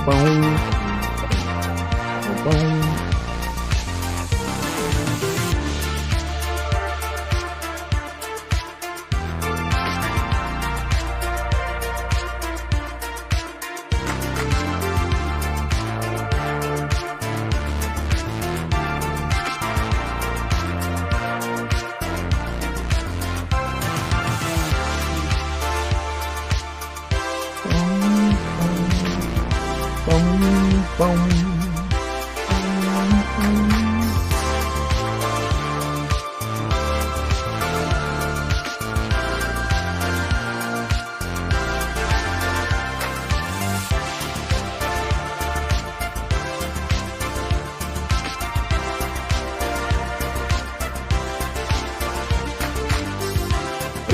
Boom. Boom.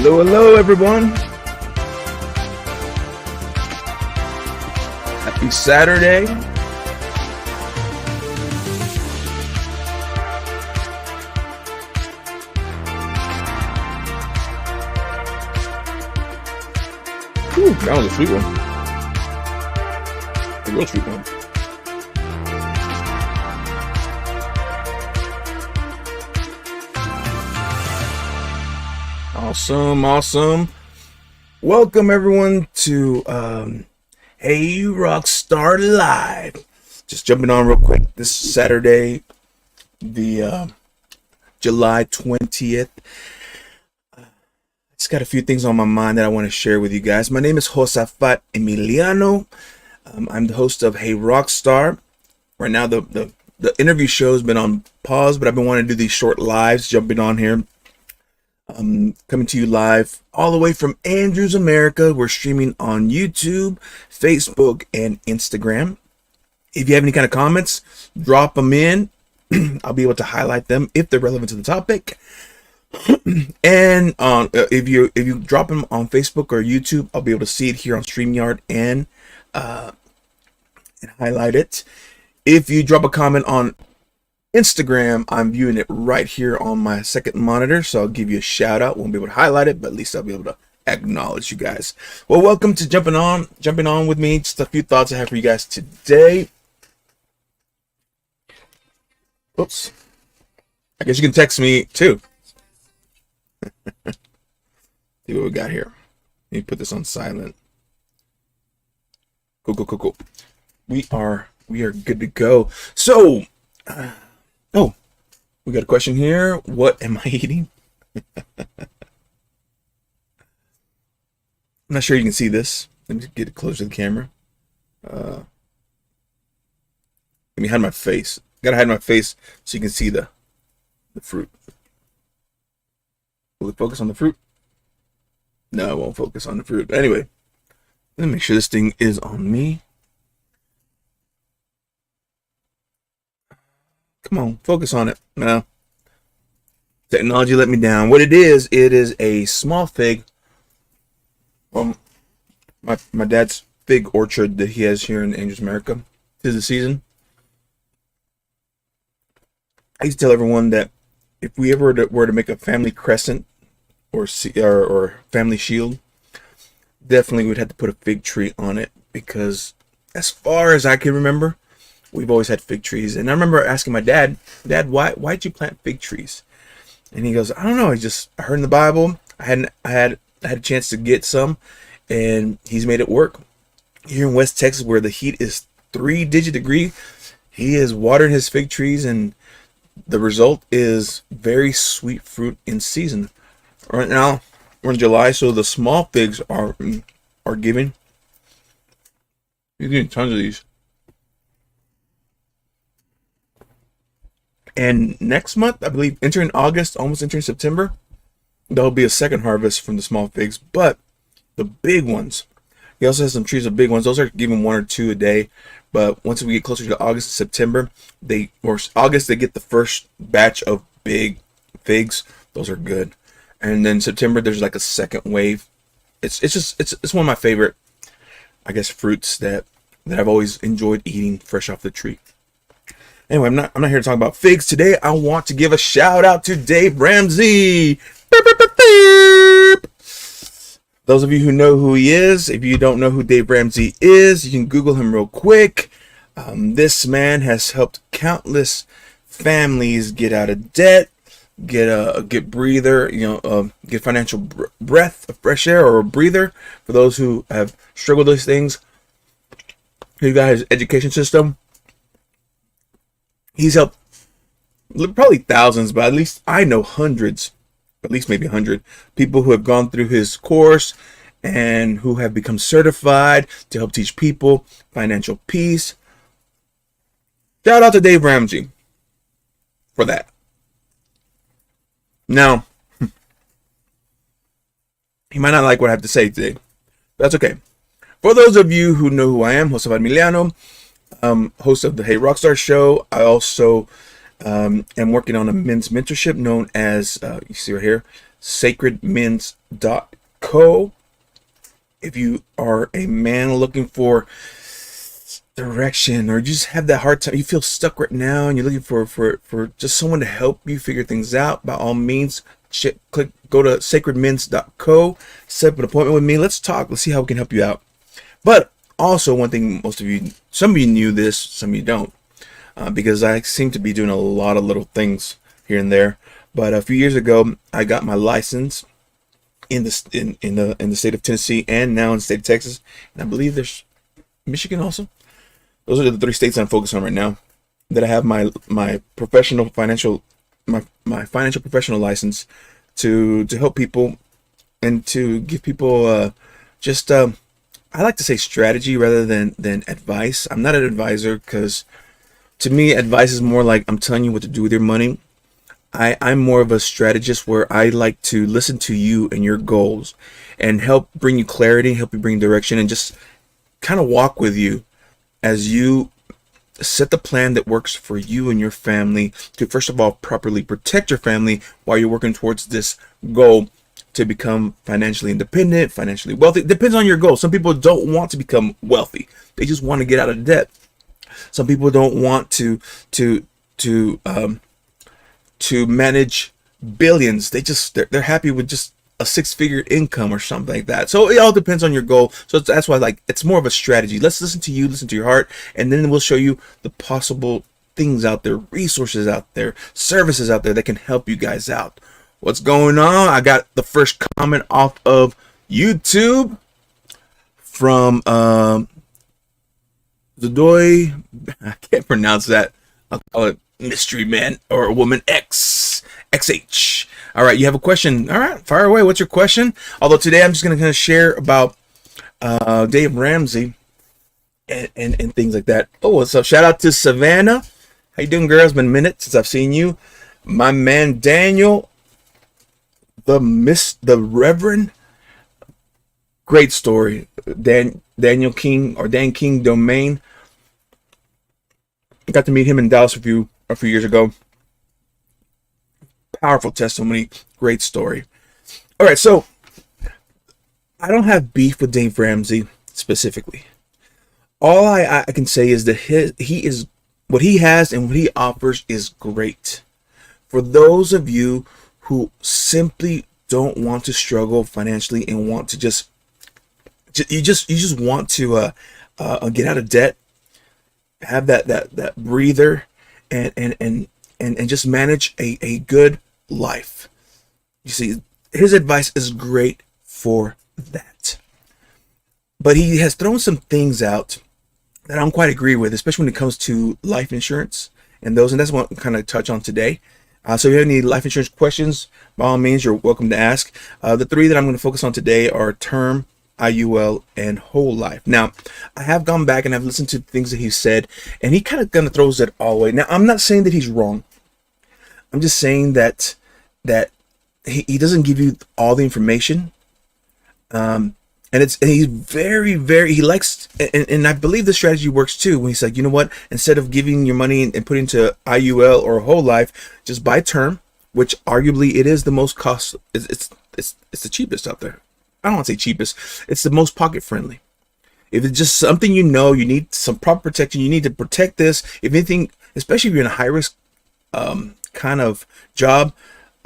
Hello, everyone. Happy Saturday. Ooh, that was a sweet one. A real sweet one. Awesome. Welcome everyone to Hey Rockstar Live. Just jumping on real quick this Saturday, the July 20th. Just got a few things on my mind that I want to share with you guys. My name is Josafat Emiliano. I'm the host of Hey Rockstar. Right now the interview show has been on pause, but I've been wanting to do these short lives, jumping on here. Coming to you live all the way from Andrews, America. We're streaming on YouTube, Facebook, and Instagram. If you have any kind of comments, drop them in. I'll be able to highlight them if they're relevant to the topic. And if you drop them on Facebook or YouTube, I'll be able to see it here on StreamYard and highlight it. If you drop a comment on Instagram, I'm viewing it right here on my second monitor, so I'll give you a shout out. Won't be able to highlight it, but at least I'll be able to acknowledge you guys. Well, welcome to jumping on with me. Just a few thoughts I have for you guys today. Oops. I guess you can text me too. See what we got here. Let me put this on silent. Cool. We are good to go. So we got a question here. What am I eating? I'm not sure you can see this. Let me get it closer to the camera. Let me hide my face. Gotta hide my face so you can see the fruit. Will it focus on the fruit? No, it won't focus on the fruit. But anyway, let me make sure this thing is on me. Come on, focus on it. No. Technology let me down. What it is a small fig from my dad's fig orchard that he has here in Andrews, America. 'Tis the season. I used to tell everyone that if we ever were to make a family crescent or family shield, definitely we'd have to put a fig tree on it, because as far as I can remember, we've always had fig trees. And I remember asking my dad, why'd you plant fig trees? And he goes, I don't know. I heard in the Bible. I had a chance to get some, and he's made it work. Here in West Texas, where the heat is 3-digit degree, he is watering his fig trees, and the result is very sweet fruit in season. Right now, we're in July, so the small figs are giving. You're getting tons of these. And next month, I believe, entering August, almost entering September, there'll be a second harvest from the small figs. But the big ones, he also has some trees of big ones. Those are giving 1 or 2 a day. But once we get closer to August and September, they get the first batch of big figs. Those are good. And then September, there's like a second wave. It's one of my favorite, I guess, fruits that I've always enjoyed eating fresh off the tree. Anyway, I'm not here to talk about figs today. I want to give a shout out to Dave Ramsey. Beep, beep, beep, beep. Those of you who know who he is, if you don't know who Dave Ramsey is, you can Google him real quick. This man has helped countless families get out of debt, get breather, get financial breath of fresh air, or a breather for those who have struggled with these things. He's got his education system. He's helped probably thousands, but at least I know hundreds, at least maybe 100 people who have gone through his course and who have become certified to help teach people financial peace. Shout out to Dave Ramsey for that. Now, he might not like what I have to say today. That's okay. For those of you who know who I am, Jose Emiliano, host of the Hey Rockstar show. I also am working on a men's mentorship known as, you see right here, sacredmen's.co. If you are a man looking for direction, or you just have that hard time, you feel stuck right now and you're looking for just someone to help you figure things out, by all means, go to sacredmen's.co, set up an appointment with me. Let's talk. Let's see how we can help you out. But also, one thing, some of you knew this, some of you don't, because I seem to be doing a lot of little things here and there. But a few years ago, I got my license in the state of Tennessee, and now in the state of Texas, and I believe there's Michigan also. Those are the 3 states I'm focused on right now, that I have my financial professional license to help people and to give people I like to say strategy rather than advice. I'm not an advisor, because to me, advice is more like I'm telling you what to do with your money. I'm more of a strategist, where I like to listen to you and your goals and help bring you clarity, help you bring direction, and just kind of walk with you as you set the plan that works for you and your family to, first of all, properly protect your family while you're working towards this goal to become financially independent, financially wealthy. It depends on your goal. Some people don't want to become wealthy. They just want to get out of debt. Some people don't want to manage billions. They're happy with just a 6-figure income or something like that. So it all depends on your goal. So that's why it's more of a strategy. Let's listen to you, listen to your heart, and then we'll show you the possible things out there, resources out there, services out there that can help you guys out. What's going on? I got the first comment off of YouTube from Zadoy. I can't pronounce that. I'll call it Mystery Man or Woman XH. All right, you have a question. All right, fire away. What's your question? Although today I'm just going to kind of share about Dave Ramsey and things like that. Oh, what's up? Shout out to Savannah. How you doing, girl? It's been a minute since I've seen you. My man Daniel, the Reverend. Great story. Daniel King, or Dan King Domain. I got to meet him in Dallas a few years ago. Powerful testimony. Great story. All right, so I don't have beef with Dave Ramsey specifically. All I can say is that he is what he has and what he offers is great. For those of you who simply don't want to struggle financially and want to just want to get out of debt, have that breather, and just manage a good life. You see, his advice is great for that. But he has thrown some things out that I don't quite agree with, especially when it comes to life insurance and that's what I'm kind of touch on today. So if you have any life insurance questions, by all means, you're welcome to ask. The 3 that I'm going to focus on today are term, IUL, and whole life. Now, I have gone back and I've listened to things that he said, and he kind of throws it all away. Now, I'm not saying that he's wrong. I'm just saying that he doesn't give you all the information. And he's very, very, he likes, and I believe the strategy works too, when he's like, you know what, instead of giving your money and putting into IUL or whole life, just buy term, which arguably it is the most cost, it's the cheapest out there. I don't want to say cheapest, it's the most pocket friendly. If it's just something you need some proper protection, you need to protect this. If anything, especially if you're in a high risk kind of job,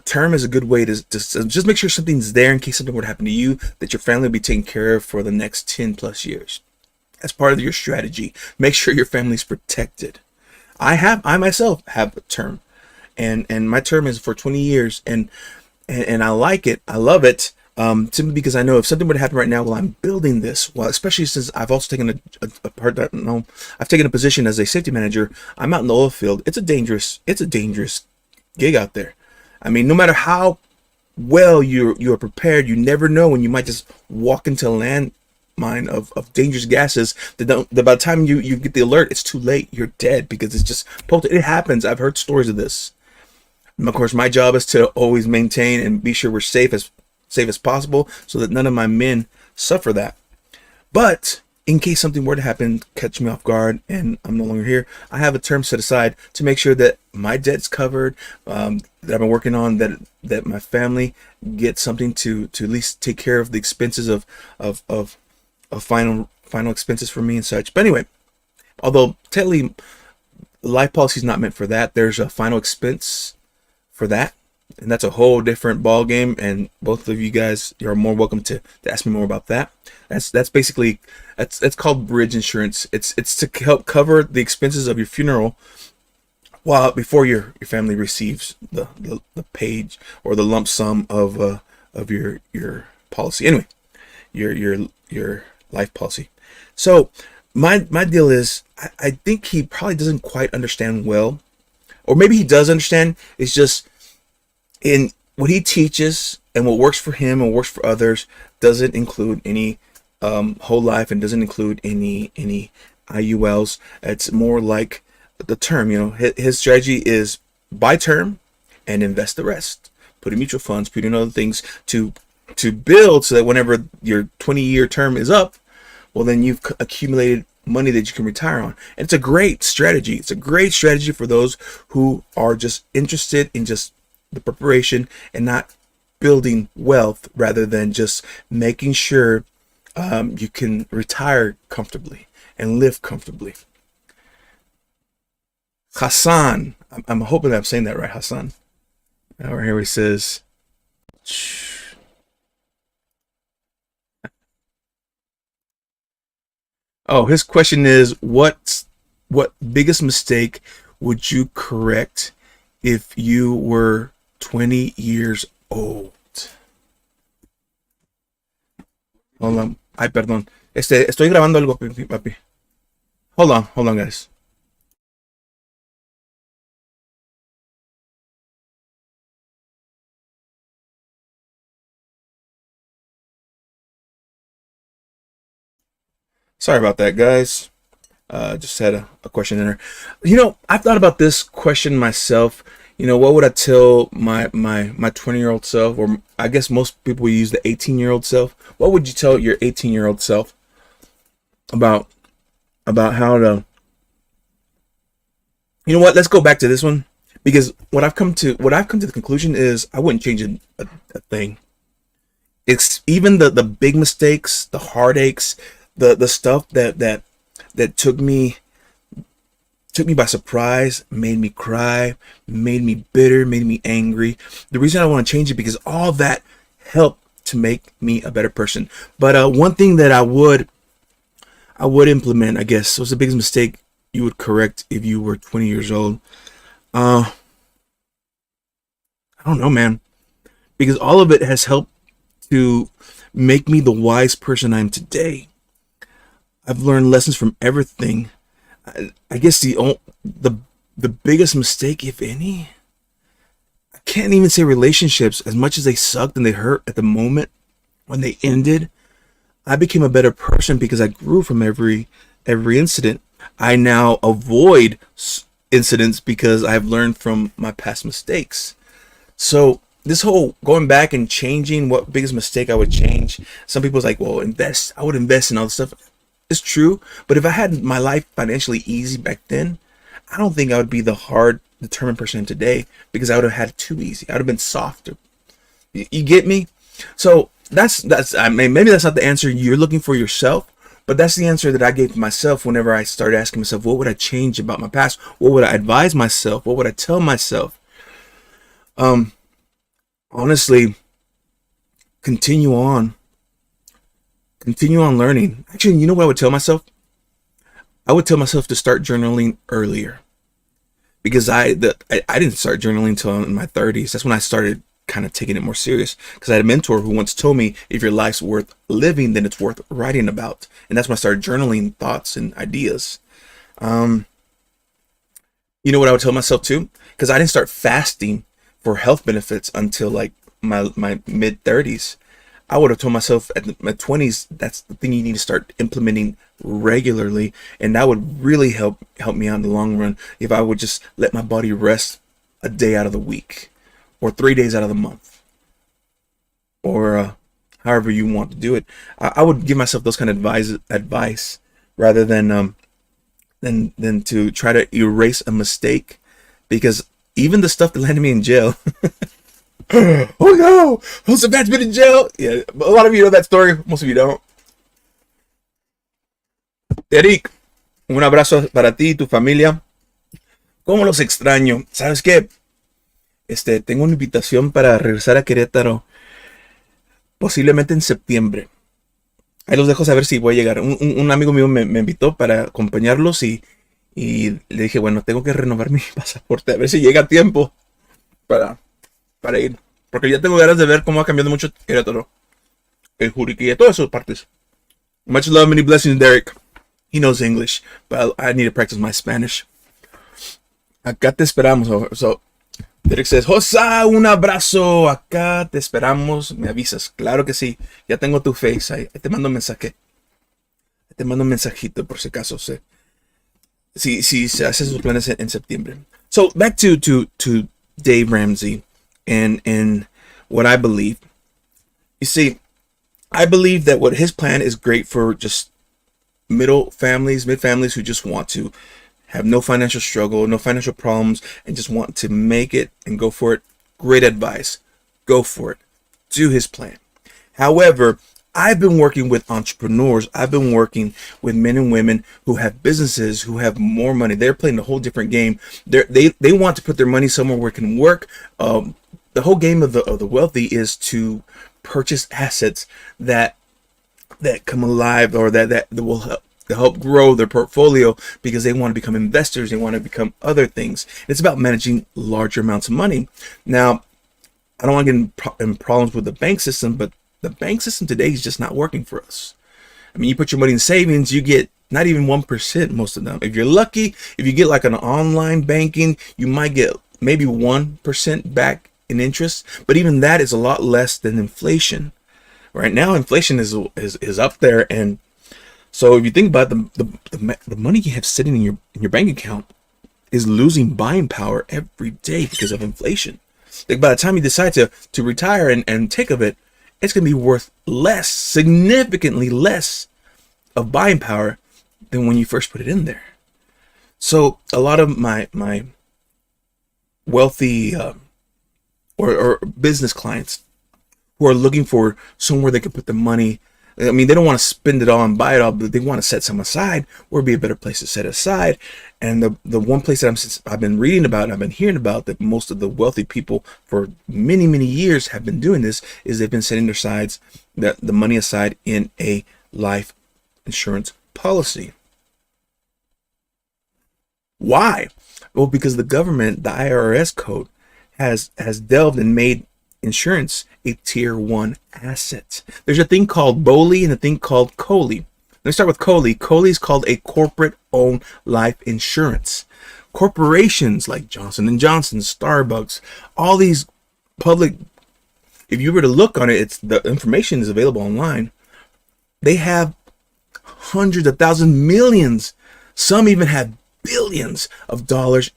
term is a good way to just make sure something's there in case something were to happen to you, that your family will be taken care of for the next 10 plus years. As part of your strategy, make sure your family's protected. I myself have a term, and my term is for 20 years, and I like it. I love it. Simply because I know if something would happen right now while I'm building this, well, especially since I've also taken a part that, no, I've taken a position as a safety manager. I'm out in the oil field. It's a dangerous gig out there. I mean, no matter how well you are prepared, you never know when you might just walk into a landmine of dangerous gases that by the time you get the alert, it's too late. You're dead because it's just potent. It happens. I've heard stories of this. And of course, my job is to always maintain and be sure we're safe as possible so that none of my men suffer that. But in case something were to happen, catch me off guard, and I'm no longer here, I have a term set aside to make sure that my debt's covered, that I've been working on, that my family gets something to at least take care of the expenses of final expenses for me and such. But anyway, although technically life policy is not meant for that, there's a final expense for that. And that's a whole different ball game, and both of you guys, you're more welcome to ask me more about that. That's basically that's called bridge insurance. It's to help cover the expenses of your funeral before your family receives the page or the lump sum of your policy. Anyway, your life policy. So my deal is I think he probably doesn't quite understand well, or maybe he does understand. It's just in what he teaches and what works for him and works for others doesn't include any whole life and doesn't include any IULs. It's more like the term. His strategy is buy term and invest the rest. Put in mutual funds, put in other things to build so that whenever your 20-year term is up, well, then you've accumulated money that you can retire on. And it's a great strategy. It's a great strategy for those who are just interested in just the preparation and not building wealth, rather than just making sure you can retire comfortably and live comfortably. Hassan, I'm hoping that I'm saying that right, Hassan. Right here he says, oh, his question is, what biggest mistake would you correct if you were 20 years old? Hold on. Ay, perdón. Estoy grabando algo, papi. Hold on, guys. Sorry about that, guys. Just had a question in there. I've thought about this question myself. What would I tell my 20-year-old self, or I guess most people use the 18-year-old self. What would you tell your 18-year-old self about how to? You know what? Let's go back to this one, because what I've come to the conclusion is I wouldn't change a thing. It's even the big mistakes, the heartaches, the stuff that took me by surprise, made me cry, made me bitter, made me angry. The reason I want to change it because all that helped to make me a better person. But one thing that I would implement, I guess, was the biggest mistake you would correct if you were 20 years old. I don't know, man, because all of it has helped to make me the wise person I am today. I've learned lessons from everything. I guess the biggest mistake, if any, I can't even say relationships. As much as they sucked and they hurt at the moment when they ended, I became a better person because I grew from every incident. I now avoid incidents because I've learned from my past mistakes. So this whole going back and changing what biggest mistake I would change. Some people's like, well, I would invest in all this stuff. It's true, but if I had my life financially easy back then, I don't think I would be the hard, determined person I am today, because I would have had it too easy. I would have been softer. You get me? So I mean, maybe that's not the answer you're looking for yourself, but that's the answer that I gave myself whenever I started asking myself, what would I change about my past? What would I advise myself? What would I tell myself? honestly, continue on. Continue on learning. Actually, you know what I would tell myself? I would tell myself to start journaling earlier, because I didn't start journaling until in my 30s. That's when I started kind of taking it more serious, because I had a mentor who once told me, if your life's worth living, then it's worth writing about. And that's when I started journaling thoughts and ideas. You know what I would tell myself too? Because I didn't start fasting for health benefits until like my mid 30s. I would have told myself at my 20s, that's the thing you need to start implementing regularly, and that would really help me out in the long run if I would just let my body rest a day out of the week, or 3 days out of the month, or however you want to do it. I would give myself those kind of advice rather than to try to erase a mistake, because even the stuff that landed me in jail. Oh no! Oh, Savant's been in jail. Yeah, a lot of you know that story. Most of you don't. Eric, un abrazo para ti y tu familia. ¿Cómo los extraño? ¿Sabes qué? Tengo una invitación para regresar a Querétaro, posiblemente en septiembre. Ahí los dejo saber si voy a llegar. Un amigo mío me invitó para acompañarlos, y le dije, bueno, tengo que renovar mi pasaporte, a ver si llega a tiempo para ir. Porque ya tengo ganas de ver cómo ha cambiado mucho Querétaro, el Juriquilla, todas esas partes. Much love, many blessings, Derek. He knows English, but I need to practice my Spanish. Acá te esperamos. So, Derek says, Josa, un abrazo. Acá te esperamos. Me avisas. Claro que sí. Ya tengo tu face ahí. Te mando un mensaje. Te mando un mensajito por si acaso. Si se hace sus planes en septiembre. So, back to Dave Ramsey and what I believe. You see, I believe that what his plan is great for just mid families who just want to have no financial struggle, no financial problems, and just want to make it and go for it. Great advice. Go for it. Do his plan. However, I've been working with entrepreneurs. I've been working with men and women who have businesses, who have more money. They're playing a whole different game. They want to put their money somewhere where it can work. The whole game of the wealthy is to purchase assets that come alive, or that will help grow their portfolio, because they want to become investors. They want to become other things. It's about managing larger amounts of money. Now, I don't want to get in problems with the bank system, but the bank system today is just not working for us. I mean, you put your money in savings, you get not even 1% most of them. If you're lucky, if you get like an online banking, you might get maybe 1% back in interest, but even that is a lot less than inflation. Right now, inflation is up there, and so if you think about the money you have sitting in your bank account is losing buying power every day because of inflation. Like, by the time you decide to retire and take of it, it's going to be worth less, significantly less of buying power than when you first put it in there. So a lot of my wealthy or business clients who are looking for somewhere they can put the money. I mean, they don't want to spend it all and buy it all, but they want to set some aside, or be a better place to set aside. And the one place that I've been reading about, and I've been hearing about, that most of the wealthy people for many, many years have been doing this, is they've been setting the money aside in a life insurance policy. Why? Well, because the government, the IRS code, has delved and made insurance a tier 1 asset. There's a thing called BOLI and a thing called COLI. Let's start with COLI. COLI is called a corporate-owned life insurance. Corporations like Johnson & Johnson, Starbucks, all these public, if you were to look on it, the information is available online. They have hundreds of thousands, millions, some even have billions of dollars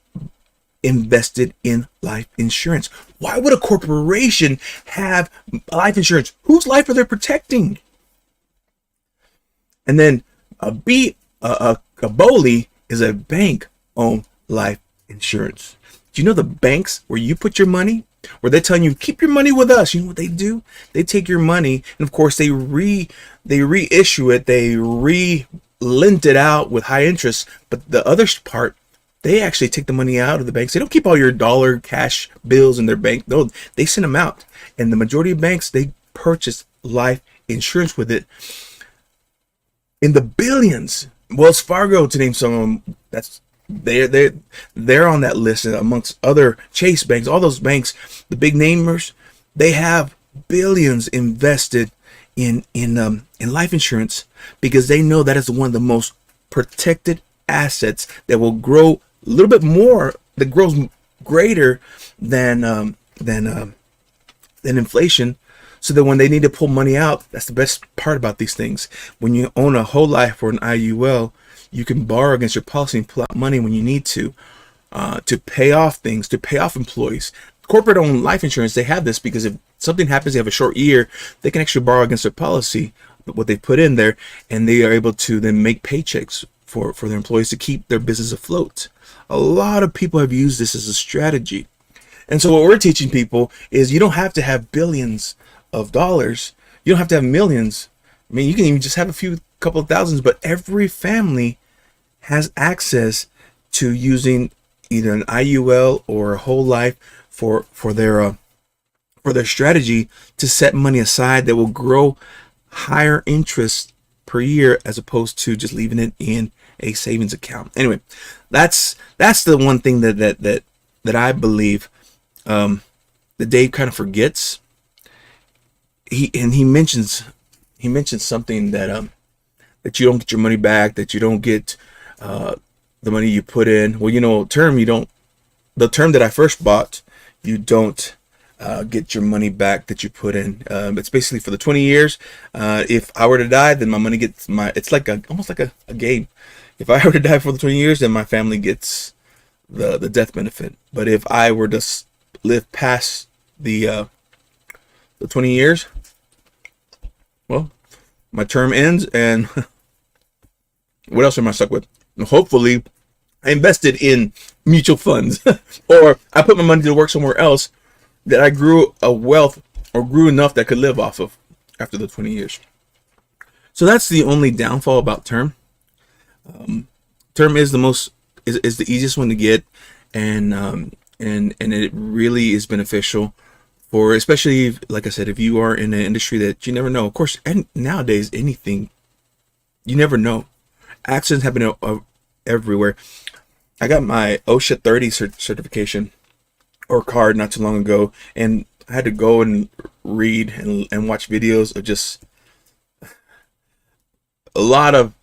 invested in life insurance. Why would a corporation have life insurance? Whose life are they protecting? And then a BOLI is a bank-owned life insurance. Do you know the banks where you put your money, where they're telling you, keep your money with us? You know what they do? They take your money, and of course they reissue it, they re-lent it out with high interest. But the other part, they actually take the money out of the banks. They don't keep all your dollar cash bills in their bank. No, they send them out. And the majority of banks, they purchase life insurance with it in the billions. Wells Fargo, to name some of them, that's they're on that list, amongst other Chase banks, all those banks, the big namers. They have billions invested in life insurance because they know that is one of the most protected assets that will grow a little bit more, that grows greater than inflation. So that when they need to pull money out, that's the best part about these things. When you own a whole life or an IUL, you can borrow against your policy and pull out money when you need to pay off things, to pay off employees. Corporate owned life insurance, they have this because if something happens, they have a short year, they can actually borrow against their policy, what they put in there, and they are able to then make paychecks for their employees to keep their business afloat. A lot of people have used this as a strategy. And so what we're teaching people is you don't have to have billions of dollars. You don't have to have millions. I mean, you can even just have a couple of thousands, but every family has access to using either an IUL or a whole life for their strategy to set money aside that will grow higher interest per year as opposed to just leaving it in a savings account. Anyway, that's the one thing that I believe that Dave kind of forgets. He mentions something that you don't get your money back, that you don't get the money you put in. Well, the term that I first bought, you don't get your money back that you put in. It's basically for the 20 years. If I were to die, then my money gets it's like almost like a game. If I were to die for the 20 years, then my family gets the death benefit. But if I were to live past the 20 years, well, my term ends, and what else am I stuck with? Hopefully, I invested in mutual funds, or I put my money to work somewhere else that I grew a wealth or grew enough that I could live off of after the 20 years. So that's the only downfall about term. Term is the easiest one to get, and it really is beneficial for, especially, like I said, if you are in an industry that you never know. Of course, and nowadays, anything, you never know. Accidents happen everywhere. I got my OSHA 30 certification or card not too long ago, and I had to go and read and watch videos of just a lot of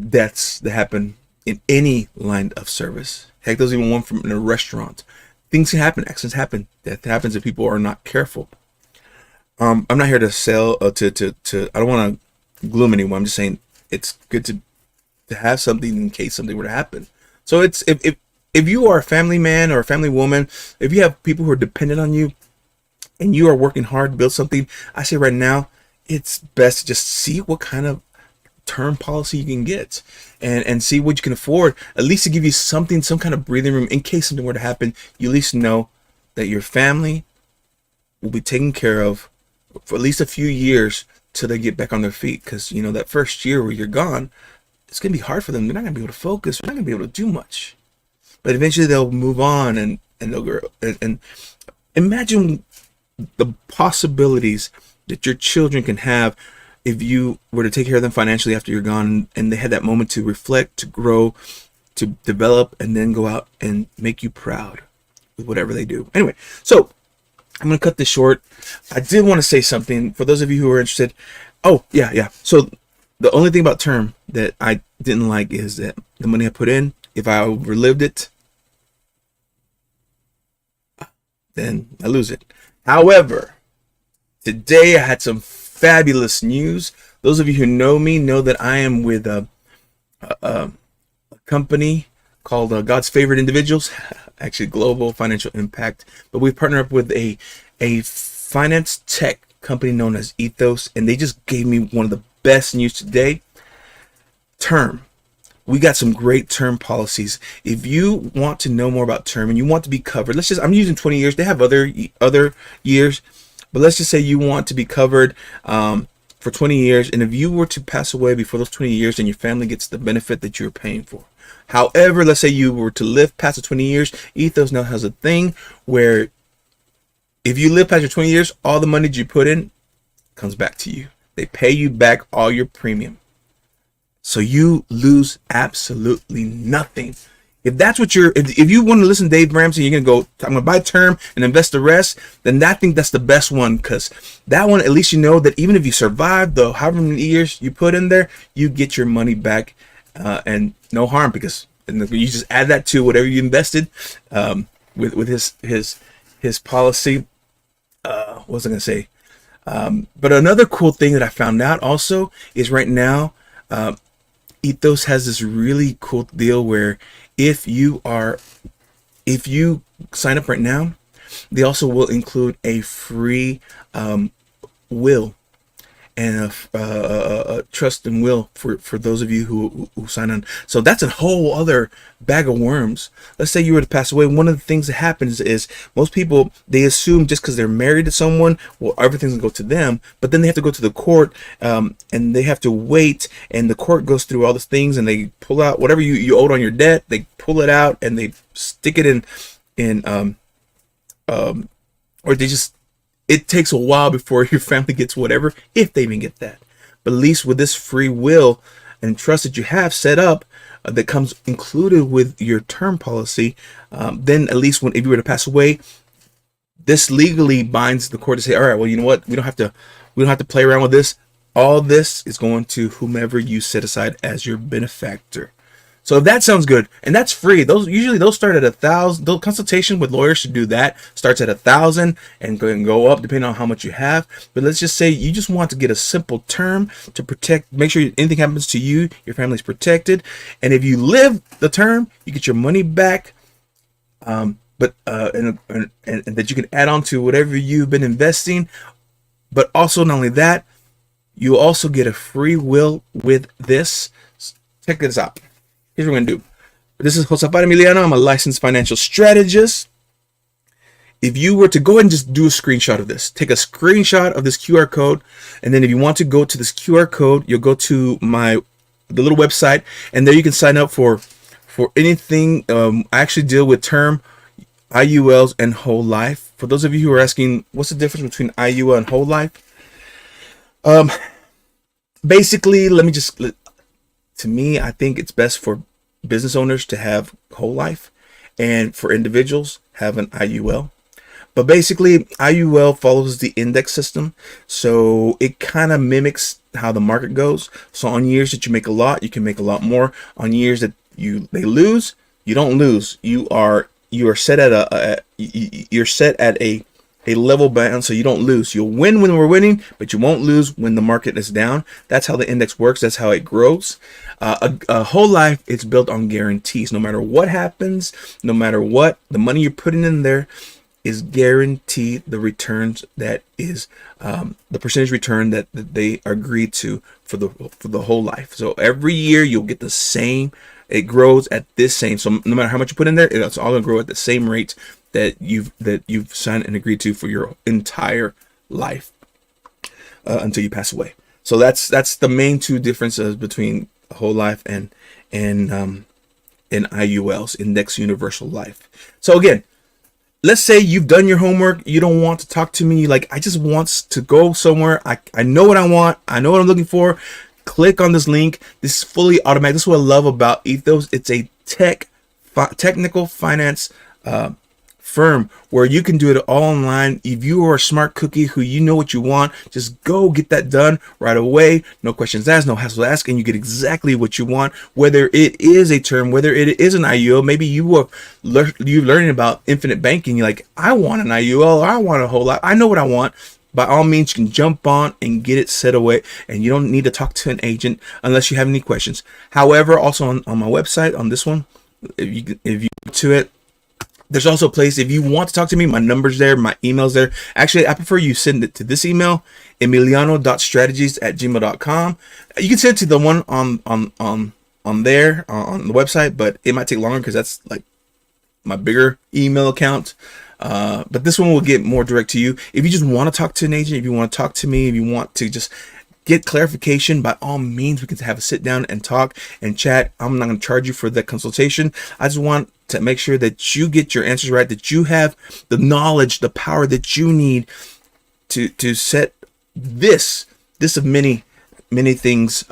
deaths that happen in any line of service. Heck, there's even one from in a restaurant. Things can happen, accidents happen, death happens if people are not careful. I'm not here to sell I don't want to gloom anyone. I'm just saying it's good to have something in case something were to happen. So it's if you are a family man or a family woman, if you have people who are dependent on you and you are working hard to build something, I say right now it's best to just see what kind of term policy you can get and see what you can afford, at least to give you some kind of breathing room in case something were to happen. You at least know that your family will be taken care of for at least a few years till they get back on their feet, because that first year where you're gone, it's gonna be hard for them. They're not gonna be able to focus, they're not gonna be able to do much, but eventually they'll move on and they'll grow. And imagine the possibilities that your children can have if you were to take care of them financially after you're gone, and they had that moment to reflect, to grow, to develop, and then go out and make you proud with whatever they do. Anyway, so I'm going to cut this short. I did want to say something for those of you who are interested. Oh, yeah. So the only thing about term that I didn't like is that the money I put in, if I overlived it, then I lose it. However, today I had some fabulous news. Those of you who know me know that I am with a company called God's Favorite Individuals, actually global financial impact. But we've partnered up with a finance tech company known as Ethos, and they just gave me one of the best news today. Term. We got some great term policies. If you want to know more about term and you want to be covered, I'm using 20 years. They have other years, but let's just say you want to be covered for 20 years. And if you were to pass away before those 20 years, then your family gets the benefit that you're paying for. However, let's say you were to live past the 20 years, Ethos now has a thing where if you live past your 20 years, all the money that you put in comes back to you. They pay you back all your premium. So you lose absolutely nothing. If that's what if you want to listen to Dave Ramsey, you're going to go, I'm going to buy term and invest the rest, then I think that's the best one, because that one, at least you know that even if you survive the however many years you put in there, you get your money back and no harm, because you just add that to whatever you invested with his policy. What was I going to say? But another cool thing that I found out also is right now, Ethos has this really cool deal where if you sign up right now, they also will include a free will and a trust and will for those of you who sign on. So that's a whole other bag of worms. Let's say you were to pass away. One of the things that happens is most people, they assume just because they're married to someone, well, everything's gonna go to them, but then they have to go to the court and they have to wait, and the court goes through all these things, and they pull out whatever you owed on your debt, they pull it out and they stick it in or they just, it takes a while before your family gets whatever, if they even get that. But at least with this free will and trust that you have set up, that comes included with your term policy, then at least if you were to pass away, this legally binds the court to say, all right, well, you know what, we don't have to play around with this. All this is going to whomever you set aside as your benefactor. So if that sounds good, and that's free. Those start at $1,000. The consultation with lawyers to do that starts at $1,000 and go up depending on how much you have. But let's just say you just want to get a simple term to protect, make sure anything happens to you, your family's protected. And if you live the term, you get your money back. And that you can add on to whatever you've been investing. But also not only that, you also get a free will with this. Check this out. Here's what we're going to do. This is Rock5tar Emiliano. I'm a licensed financial strategist. If you were to go ahead and just do a screenshot of this, take a screenshot of this QR code, and then if you want to go to this QR code, you'll go to the little website, and there you can sign up for anything. I actually deal with term, IULs, and whole life. For those of you who are asking, what's the difference between IUL and whole life? Basically, to me, I think it's best for business owners to have whole life, and for individuals have an IUL. But basically, IUL follows the index system, so it kind of mimics how the market goes. So on years that you make a lot, you can make a lot more. On years that they lose, you don't lose. You are set at a level bound, so you don't lose. You'll win when we're winning, but you won't lose when the market is down. That's how the index works. That's how it grows. A whole life, it's built on guarantees. No matter what happens, no matter what, the money you're putting in there is guaranteed the returns that is the percentage return that they agreed to for the whole life. So every year you'll get the same. It grows at this same. So no matter how much you put in there, it's all gonna grow at the same rate that you've signed and agreed to for your entire life until you pass away. So that's the main two differences between whole life and IULs, Index Universal Life. So again, let's say you've done your homework. You don't want to talk to me. Like, I just want to go somewhere. I know what I want. I know what I'm looking for. Click on this link. This is fully automatic. This is what I love about Ethos. It's a technical finance firm where you can do it all online. If you are a smart cookie who you know what you want, just go get that done right away. No questions asked, no hassle asked, and you get exactly what you want. Whether it is a term, whether it is an IUL, maybe you're learning about infinite banking. You're like, I want an IUL, or I want a whole lot. I know what I want. By all means, you can jump on and get it set away, and you don't need to talk to an agent unless you have any questions. However, also on my website, on this one, if you go to it, there's also a place, if you want to talk to me, my number's there, my email's there. Actually, I prefer you send it to this email, emiliano.strategies@gmail.com. You can send it to the one on there, on the website, but it might take longer because that's like my bigger email account. But this one will get more direct to you. If you just want to talk to an agent, if you want to talk to me, if you want to just get clarification, by all means, we can have a sit down and talk and chat. I'm not going to charge you for that consultation. I just want to make sure that you get your answers right, that you have the knowledge, the power that you need to set this of many things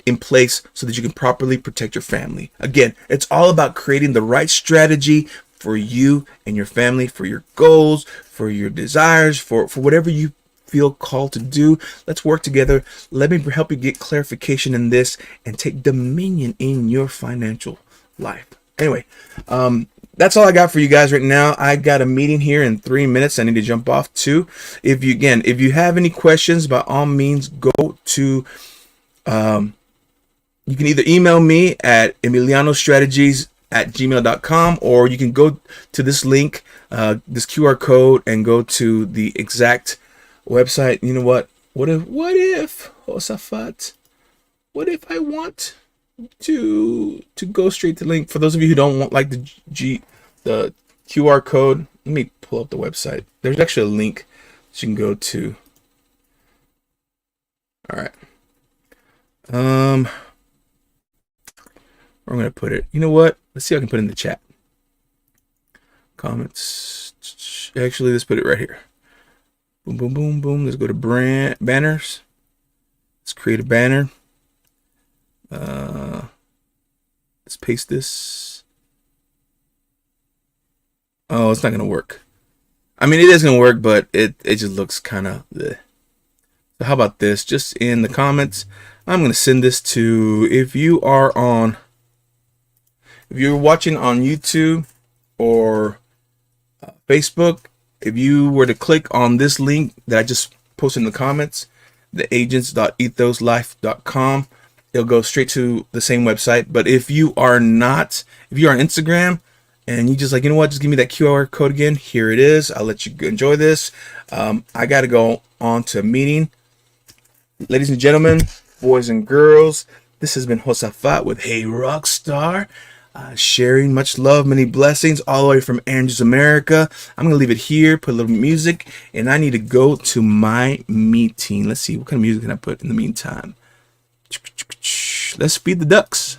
in place so that you can properly protect your family. Again, it's all about creating the right strategy for you and your family, for your goals, for your desires, for whatever you feel called to do. Let's work together. Let me help you get clarification in this and take dominion in your financial life. Anyway, that's all I got for you guys right now. I got a meeting here in 3 minutes. I need to jump off too. If you have any questions, by all means, go to, you can either email me at emilianostrategies@gmail.com, or you can go to this link, this QR code, and go to the exact website. You know what? What if Josafat? What if I want to go straight to the link? For those of you who don't want like the QR code, let me pull up the website. There's actually a link that you can go to. All right. Where I'm gonna put it. You know what? Let's see if I can put it in the chat. Comments. Actually, let's put it right here. Boom, boom, boom, boom. Let's go to banners. Let's create a banner. Let's paste this. Oh, it's not gonna work. I mean, it is gonna work, but it just looks kind of. So how about this? Just in the comments, I'm gonna send this to, if you're watching on YouTube or Facebook, if you were to click on this link that I just posted in the comments, theagents.ethoslife.com, it'll go straight to the same website. But if you are on Instagram and you just like, you know what, just give me that QR code again, here it is. I'll let you enjoy this. I got to go on to a meeting. Ladies and gentlemen, boys and girls, this has been Josafat with Hey Rockstar. Sharing much love, many blessings, all the way from Angels America. I'm gonna leave it here, put a little music, and I need to go to my meeting. Let's see, what kind of music can I put in the meantime? Let's feed the ducks.